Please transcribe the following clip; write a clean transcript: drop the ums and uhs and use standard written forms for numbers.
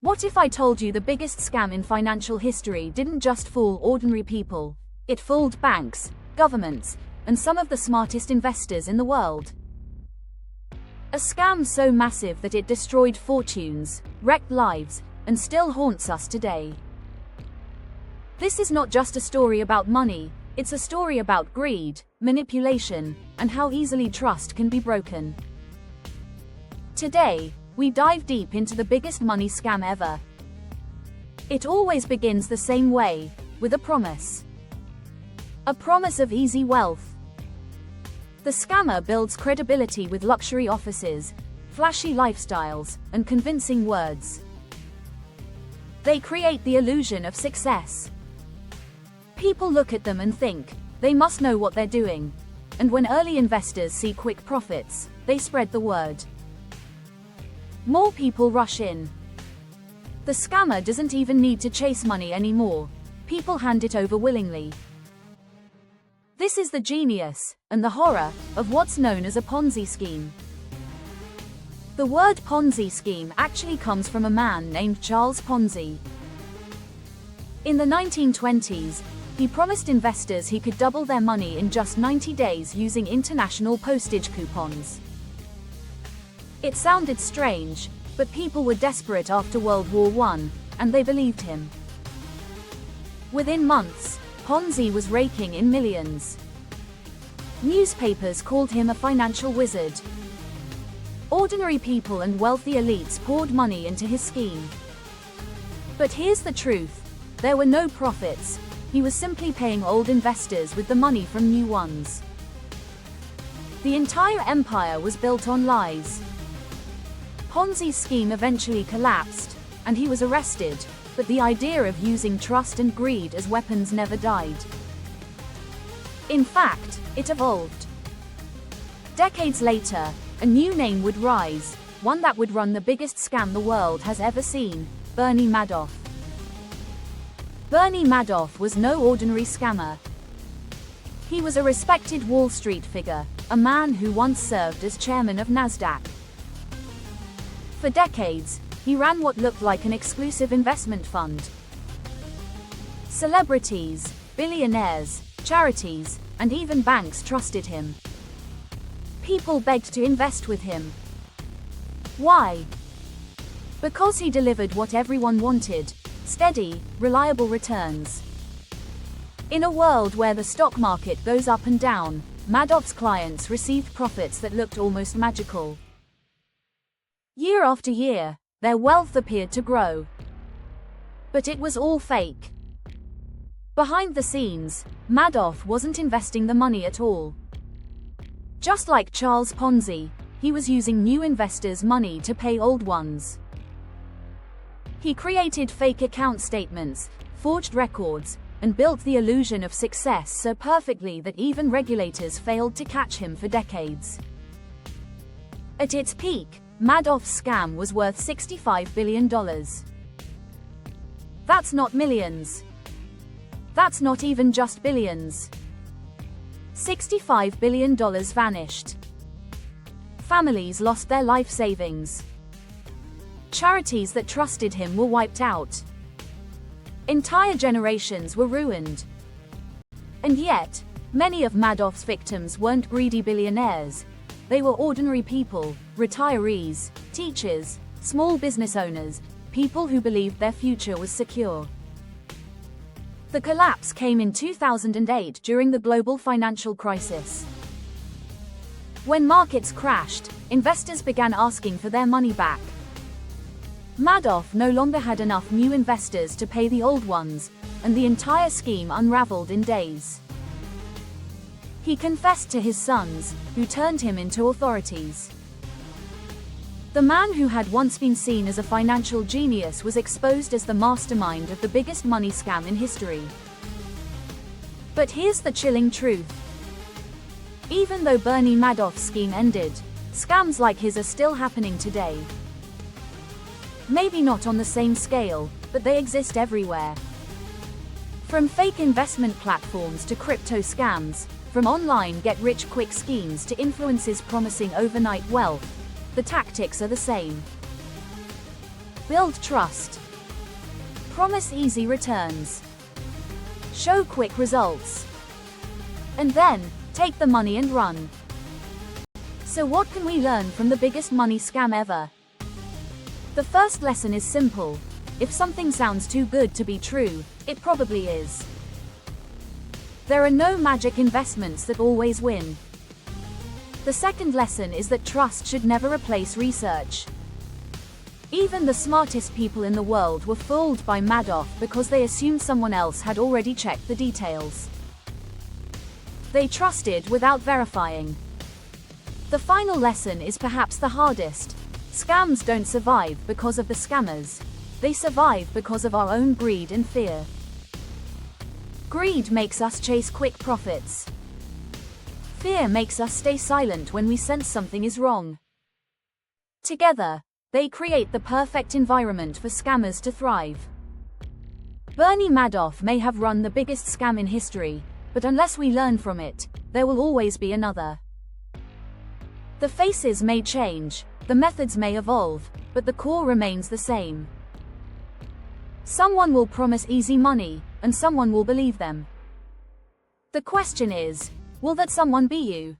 What if I told you the biggest scam in financial history didn't just fool ordinary people, it fooled banks, governments, and some of the smartest investors in the world? A scam so massive that it destroyed fortunes, wrecked lives, and still haunts us today. This is not just a story about money, it's a story about greed, manipulation, and how easily trust can be broken. Today, we dive deep into the biggest money scam ever. It always begins the same way, with a promise. A promise of easy wealth. The scammer builds credibility with luxury offices, flashy lifestyles, and convincing words. They create the illusion of success. People look at them and think, they must know what they're doing. And when early investors see quick profits, they spread the word. More people rush in. The scammer doesn't even need to chase money anymore. People hand it over willingly. This is the genius, and the horror, of what's known as a Ponzi scheme. The word Ponzi scheme actually comes from a man named Charles Ponzi. In the 1920s, he promised investors he could double their money in just 90 days using international postage coupons. It sounded strange, but people were desperate after World War I, and they believed him. Within months, Ponzi was raking in millions. Newspapers called him a financial wizard. Ordinary people and wealthy elites poured money into his scheme. But here's the truth: there were no profits. He was simply paying old investors with the money from new ones. The entire empire was built on lies. Ponzi's scheme eventually collapsed, and he was arrested, but the idea of using trust and greed as weapons never died. In fact, it evolved. Decades later, a new name would rise, one that would run the biggest scam the world has ever seen: Bernie Madoff. Bernie Madoff was no ordinary scammer. He was a respected Wall Street figure, a man who once served as chairman of Nasdaq. For decades, he ran what looked like an exclusive investment fund. Celebrities, billionaires, charities, and even banks trusted him. People begged to invest with him. Why? Because he delivered what everyone wanted: steady, reliable returns. In a world where the stock market goes up and down, Madoff's clients received profits that looked almost magical. Year after year, their wealth appeared to grow. But it was all fake. Behind the scenes, Madoff wasn't investing the money at all. Just like Charles Ponzi, he was using new investors' money to pay old ones. He created fake account statements, forged records, and built the illusion of success so perfectly that even regulators failed to catch him for decades. At its peak, Madoff's scam was worth $65 billion. That's not millions. That's not even just billions. $65 billion vanished. Families lost their life savings. Charities that trusted him were wiped out. Entire generations were ruined. And yet, many of Madoff's victims weren't greedy billionaires. They were ordinary people, retirees, teachers, small business owners, people who believed their future was secure. The collapse came in 2008 during the global financial crisis. When markets crashed, investors began asking for their money back. Madoff no longer had enough new investors to pay the old ones, and the entire scheme unraveled in days. He confessed to his sons, who turned him into authorities. The man who had once been seen as a financial genius was exposed as the mastermind of the biggest money scam in history. But here's the chilling truth. Even though Bernie Madoff's scheme ended, scams like his are still happening today. Maybe not on the same scale, but they exist everywhere. From fake investment platforms to crypto scams, from online get-rich-quick schemes to influencers promising overnight wealth, the tactics are the same. Build trust. Promise easy returns. Show quick results. And then, take the money and run. So what can we learn from the biggest money scam ever? The first lesson is simple. If something sounds too good to be true, it probably is. There are no magic investments that always win. The second lesson is that trust should never replace research. Even the smartest people in the world were fooled by Madoff because they assumed someone else had already checked the details. They trusted without verifying. The final lesson is perhaps the hardest. Scams don't survive because of the scammers. They survive because of our own greed and fear. Greed makes us chase quick profits. Fear makes us stay silent when we sense something is wrong. Together, they create the perfect environment for scammers to thrive. Bernie Madoff may have run the biggest scam in history, but unless we learn from it, there will always be another. The faces may change, the methods may evolve, but the core remains the same. Someone will promise easy money, and someone will believe them. The question is, will that someone be you?